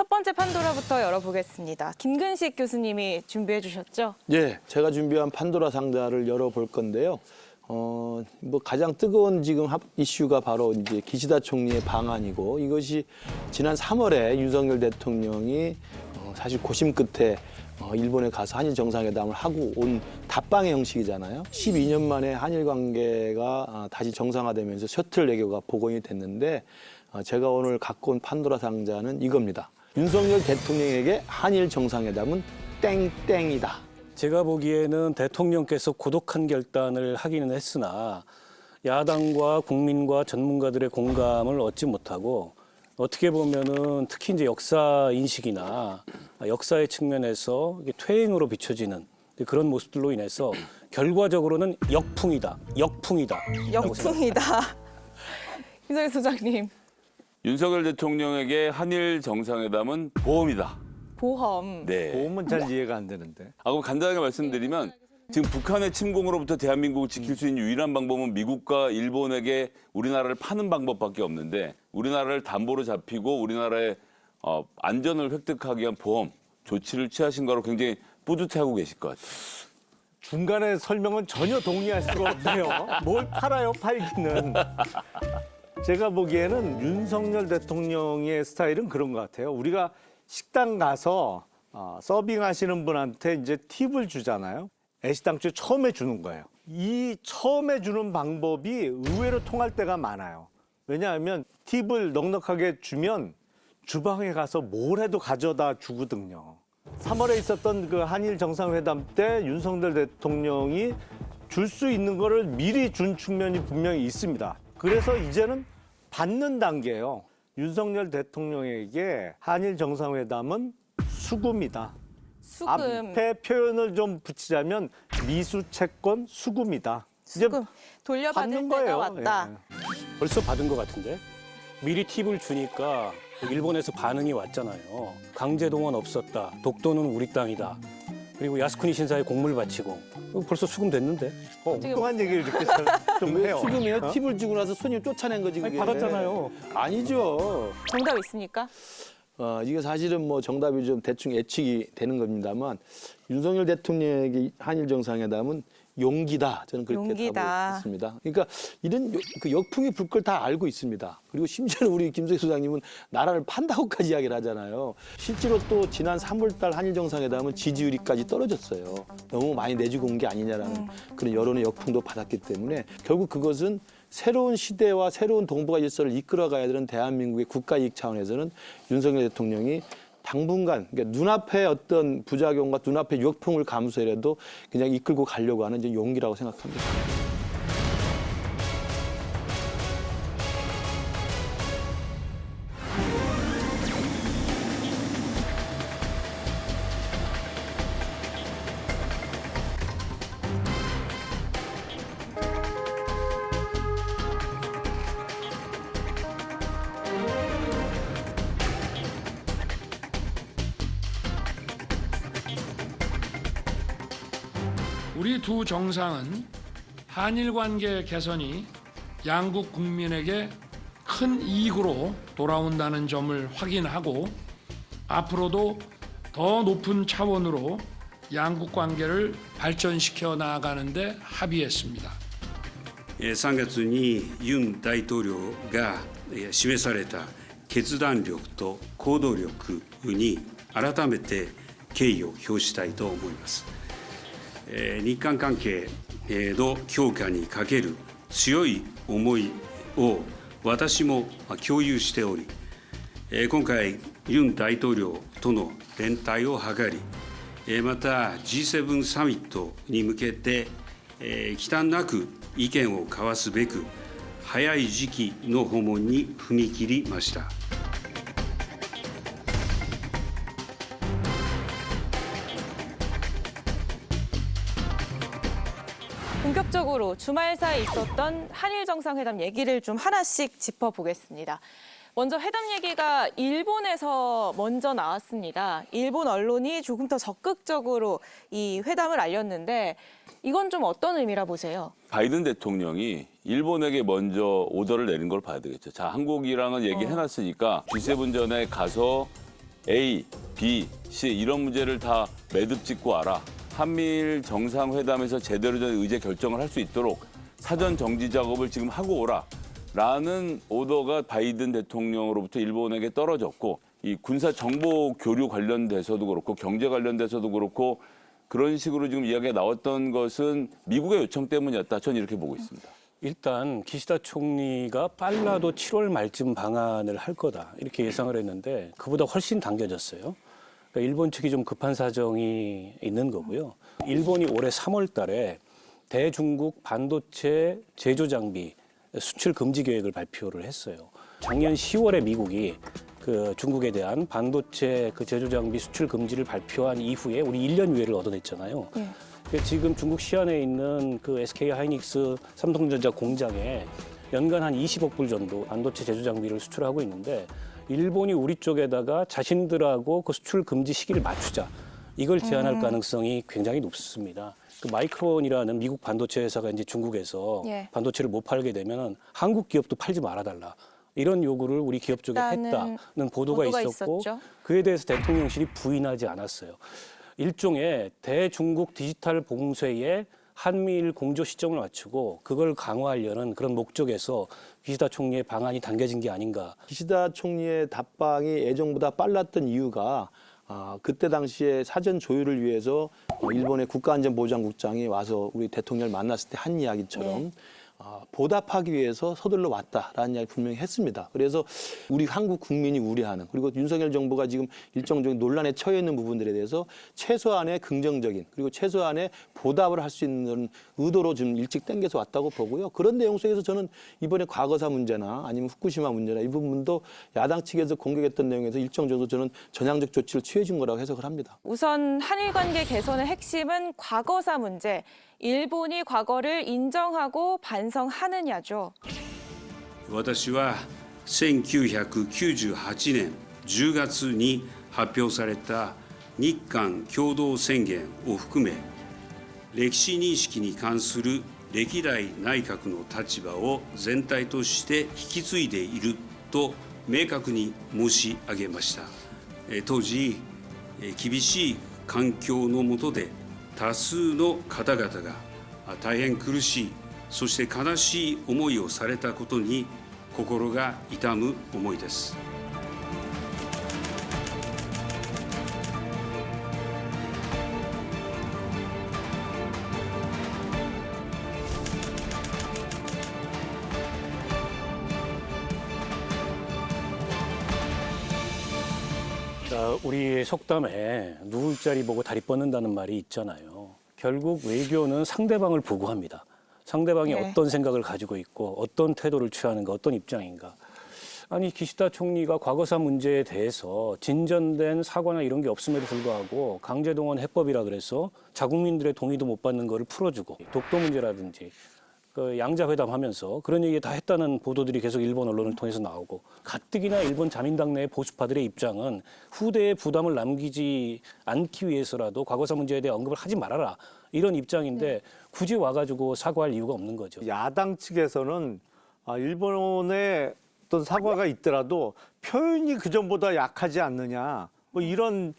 첫 번째 판도라부터 열어보겠습니다. 김근식 교수님이 준비해 주셨죠? 예, 제가 준비한 판도라 상자를 열어볼 건데요. 뭐 가장 뜨거운 지금 이슈가 바로 이제 기시다 총리의 방한이고, 이것이 지난 3월에 윤석열 대통령이 사실 고심 끝에 일본에 가서 한일 정상회담을 하고 온 답방의 형식이잖아요. 12년 만에 한일 관계가 다시 정상화되면서 셔틀 외교가 복원이 됐는데, 제가 오늘 갖고 온 판도라 상자는 이겁니다. 윤석열 대통령에게 한일 정상회담은 땡땡이다. 제가 보기에는 대통령께서 고독한 결단을 하기는 했으나 야당과 국민과 전문가들의 공감을 얻지 못하고, 어떻게 보면은 특히 이제 역사 인식이나 역사의 측면에서 이게 퇴행으로 비춰지는 그런 모습들로 인해서 결과적으로는 역풍이다. 역풍이다. 김성희 소장님. 윤석열 대통령에게 한일 정상회담은 보험이다. 보험. 네. 보험은 잘 이해가 안 되는데. 그럼 간단하게 말씀드리면 지금 북한의 침공으로부터 대한민국을 지킬 수 있는 유일한 방법은 미국과 일본에게 우리나라를 파는 방법밖에 없는데, 우리나라를 담보로 잡히고 우리나라의 안전을 획득하기 위한 보험 조치를 취하신 거로 굉장히 뿌듯해하고 계실 것 같아요. 중간에 설명은 전혀 동의할 수가 없네요. 뭘 팔아요, 팔기는. 제가 보기에는 윤석열 대통령의 스타일은 그런 것 같아요. 우리가 식당 가서 서빙하시는 분한테 이제 팁을 주잖아요. 애시당초에 처음에 주는 거예요. 이 처음에 주는 방법이 의외로 통할 때가 많아요. 왜냐하면 팁을 넉넉하게 주면 주방에 가서 뭘 해도 가져다 주거든요. 3월에 있었던 그 한일 정상회담 때 윤석열 대통령이 줄 수 있는 거를 미리 준 측면이 분명히 있습니다. 그래서 이제는 받는 단계예요. 윤석열 대통령에게 한일 정상회담은 수금이다. 수금. 앞에 표현을 좀 붙이자면 미수 채권 수금이다. 이제 수금. 돌려받을 받는 때가 거예요. 왔다. 예. 벌써 받은 것 같은데? 미리 팁을 주니까 일본에서 반응이 왔잖아요. 강제동원 없었다. 독도는 우리 땅이다. 그리고 야스쿠니 신사에 공물 바치고. 벌써 수금 됐는데? 엉뚱한 얘기를 이렇게 좀 해요. 수금이에요? 팁을 주고 나서 손님 쫓아낸 거지. 그게. 받았잖아요. 아니죠. 정답 있습니까? 이게 사실은 뭐 정답이 좀 대충 예측이 되는 겁니다만, 윤석열 대통령에게 한일 정상회담은 용기다. 저는 그렇게 용기다. 답을 했습니다. 그러니까 이런 그 역풍이 불 걸 다 알고 있습니다. 그리고 심지어는 우리 김성희 소장님은 나라를 판다고까지 이야기를 하잖아요. 실제로 또 지난 3월 달 한일 정상회담은 지지율이까지 떨어졌어요. 너무 많이 내주고 온 게 아니냐라는 그런 여론의 역풍도 받았기 때문에, 결국 그것은 새로운 시대와 새로운 동북아 질서를 이끌어가야 되는 대한민국의 국가 이익 차원에서는 윤석열 대통령이 당분간, 그러니까 눈앞의 어떤 부작용과 눈앞의 역풍을 감수해라도 그냥 이끌고 가려고 하는 이제 용기라고 생각합니다. 우리 두 정상은 한일 관계 개선이 양국 국민에게 큰 이익으로 돌아온다는 점을 확인하고, 앞으로도 더 높은 차원으로 양국 관계를 발전시켜 나아가는 데 합의했습니다. 3月にユン大統領が示された決断力と行動力に改めて敬意を表したいと思います。日韓関係の強化にかける強い思いを私も共有しており、今回ユン大統領との連帯を図り、また G7 サミットに向けて忌憚なく意見を交わすべく早い時期の訪問に踏み切りました。 본격적으로 주말 사이에 있었던 한일 정상회담 얘기를 좀 하나씩 짚어보겠습니다. 먼저 회담 얘기가 일본에서 먼저 나왔습니다. 일본 언론이 조금 더 적극적으로 이 회담을 알렸는데, 이건 좀 어떤 의미라 보세요? 바이든 대통령이 일본에게 먼저 오더를 내린 걸 봐야 되겠죠. 자, 한국이랑은 얘기해놨으니까 G7 전에 가서 A, B, C 이런 문제를 다 매듭 짓고 와라. 한미일 정상회담에서 제대로 된 의제 결정을 할 수 있도록 사전 정지 작업을 지금 하고 오라. 라는 오더가 바이든 대통령으로부터 일본에게 떨어졌고 이 군사 정보 교류 관련돼서도 그렇고 경제 관련돼서도 그렇고 그런 식으로 지금 이야기가 나왔던 것은 미국의 요청 때문이었다. 저는 이렇게 보고 있습니다. 일단 기시다 총리가 빨라도 7월 말쯤 방한을 할 거다 이렇게 예상을 했는데 그보다 훨씬 당겨졌어요. 그러니까 일본 측이 좀 급한 사정이 있는 거고요. 일본이 올해 3월 달에 대중국 반도체 제조 장비 수출 금지 계획을 발표를 했어요. 작년 10월에 미국이 그 중국에 대한 반도체 그 제조 장비 수출 금지를 발표한 이후에 우리 1년 유예를 얻어냈잖아요. 지금 중국 시안에 있는 그 SK 하이닉스 삼성전자 공장에 연간 한 20억 불 정도 반도체 제조 장비를 수출하고 있는데 일본이 우리 쪽에다가 자신들하고 그 수출 금지 시기를 맞추자 이걸 제안할 가능성이 굉장히 높습니다. 그 마이크론이라는 미국 반도체 회사가 이제 중국에서 반도체를 못 팔게 되면 한국 기업도 팔지 말아달라. 이런 요구를 우리 기업 쪽에 했다는 보도가 있었고 있었죠. 그에 대해서 대통령실이 부인하지 않았어요. 일종의 대중국 디지털 봉쇄에 한미일 공조 시점을 맞추고 그걸 강화하려는 그런 목적에서 기시다 총리의 방안이 당겨진 게 아닌가. 기시다 총리의 답방이 예정보다 빨랐던 이유가 그때 당시에 사전 조율을 위해서 일본의 국가안전보장국장이 와서 우리 대통령을 만났을 때 한 이야기처럼 보답하기 위해서 서둘러 왔다라는 이야기 분명히 했습니다. 그래서 우리 한국 국민이 우려하는 그리고 윤석열 정부가 지금 일정적인 논란에 처해 있는 부분들에 대해서 최소한의 긍정적인 그리고 최소한의 보답을 할 수 있는 의도로 지금 일찍 당겨서 왔다고 보고요. 그런 내용 속에서 저는 이번에 과거사 문제나 아니면 후쿠시마 문제나 이 부분도 야당 측에서 공격했던 내용에서 일정 정도 저는 전향적 조치를 취해 준 거라고 해석을 합니다. 우선 한일 관계 개선의 핵심은 과거사 문제. 일본이 과거를 인정하고 반성하느냐죠. 私は1998年10月に発表された日韓共同宣言を含め歴史認識に関する歴代内閣の立場を全体として引き継いでいると明確に申し上げました。当時厳しい環境の下で多数の方々が大変苦しいそして悲しい思いをされたことに心が痛む思いです。 자, 우리 속담에 누울 자리 보고 다리 뻗는다는 말이 있잖아요. 결국 외교는 상대방을 보고 합니다. 상대방이 어떤 생각을 가지고 있고 어떤 태도를 취하는가, 어떤 입장인가. 아니 기시다 총리가 과거사 문제에 대해서 진전된 사과나 이런 게 없음에도 불구하고 강제동원 해법이라 그래서 자국민들의 동의도 못 받는 거를 풀어주고 독도 문제라든지 그 양자회담 하면서 그런 얘기 다 했다는 보도들이 계속 일본 언론을 통해서 나오고 가뜩이나 일본 자민당 내 보수파들의 입장은 후대에 부담을 남기지 않기 위해서라도 과거사 문제에 대해 언급을 하지 말아라 이런 입장인데 굳이 와가지고 사과할 이유가 없는 거죠. 야당 측에서는 일본의 어떤 사과가 있더라도 표현이 그전보다 약하지 않느냐 뭐 이런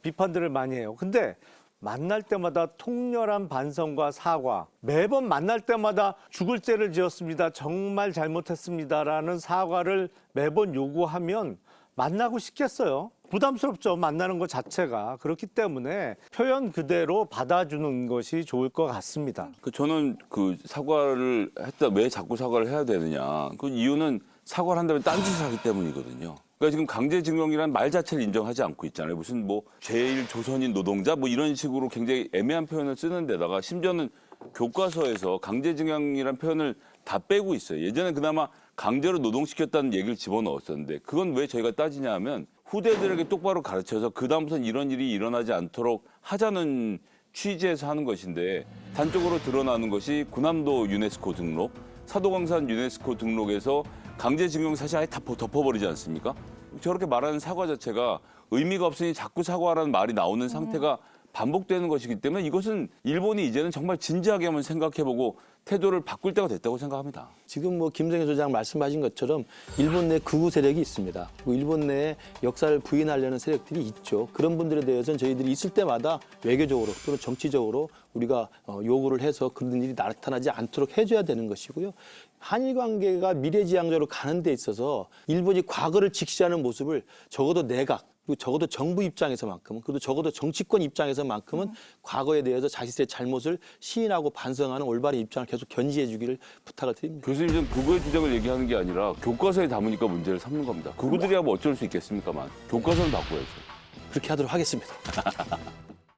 비판들을 많이 해요. 근데 만날 때마다 통렬한 반성과 사과, 매번 만날 때마다 죽을 죄를 지었습니다. 정말 잘못했습니다라는 사과를 매번 요구하면 만나고 싶겠어요. 부담스럽죠. 만나는 것 자체가. 그렇기 때문에 표현 그대로 받아주는 것이 좋을 것 같습니다. 저는 그 사과를 했다 왜 자꾸 사과를 해야 되느냐. 그 이유는 사과를 한다면 딴짓을 하기 때문이거든요. 그러니까 지금 강제징용이라는 말 자체를 인정하지 않고 있잖아요. 무슨 뭐 제1조선인 노동자 뭐 이런 식으로 굉장히 애매한 표현을 쓰는 데다가 심지어는 교과서에서 강제징용이라는 표현을 다 빼고 있어요. 예전에 그나마 강제로 노동시켰다는 얘기를 집어넣었었는데 그건 왜 저희가 따지냐 하면 후대들에게 똑바로 가르쳐서 그다음부터는 이런 일이 일어나지 않도록 하자는 취지에서 하는 것인데 단적으로 드러나는 것이 군함도 유네스코 등록, 사도광산 유네스코 등록에서 강제징용 사실 아예 다 덮어버리지 않습니까? 저렇게 말하는 사과 자체가 의미가 없으니 자꾸 사과하라는 말이 나오는 상태가 반복되는 것이기 때문에 이것은 일본이 이제는 정말 진지하게 한번 생각해보고 태도를 바꿀 때가 됐다고 생각합니다. 지금 뭐 김성애 소장 말씀하신 것처럼 일본 내 극우 세력이 있습니다. 그리고 일본 내에 역사를 부인하려는 세력들이 있죠. 그런 분들에 대해서는 저희들이 있을 때마다 외교적으로 또는 정치적으로 우리가 요구를 해서 그런 일이 나타나지 않도록 해줘야 되는 것이고요. 한일 관계가 미래지향적으로 가는 데 있어서 일본이 과거를 직시하는 모습을 적어도 내각, 그리고 적어도 정부 입장에서만큼은, 그래도 적어도 정치권 입장에서만큼은 과거에 대해서 자신의 잘못을 시인하고 반성하는 올바른 입장을 계속 견지해 주기를 부탁을 드립니다. 교수님 좀 극우의 주장을 얘기하는 게 아니라 교과서에 담으니까 문제를 삼는 겁니다. 극우들이야 뭐 어쩔 수 있겠습니까만 교과서는 바꿔야죠. 그렇게 하도록 하겠습니다.